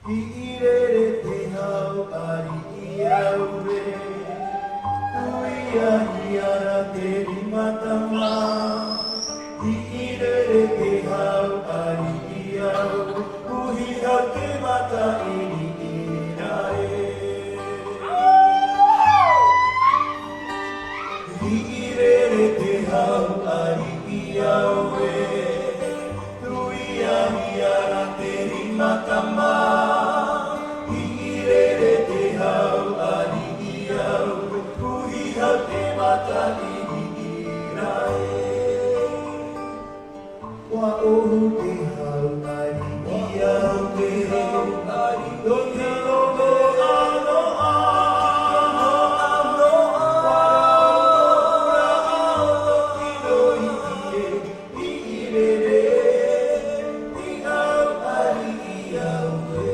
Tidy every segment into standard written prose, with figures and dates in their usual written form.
Hiirete hau ari iaure Uia hiara teri matama Hiirete hau ari iaure Uhiha ke mata ini inae Hiirete hau ari iaure Uia hiara teri matama Wa ohu te hau ari iau te hau ari do te logo aloha Wa aloha ilo ikie i irere Te hau ari iau te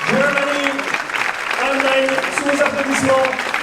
Germany, online Susa Provision.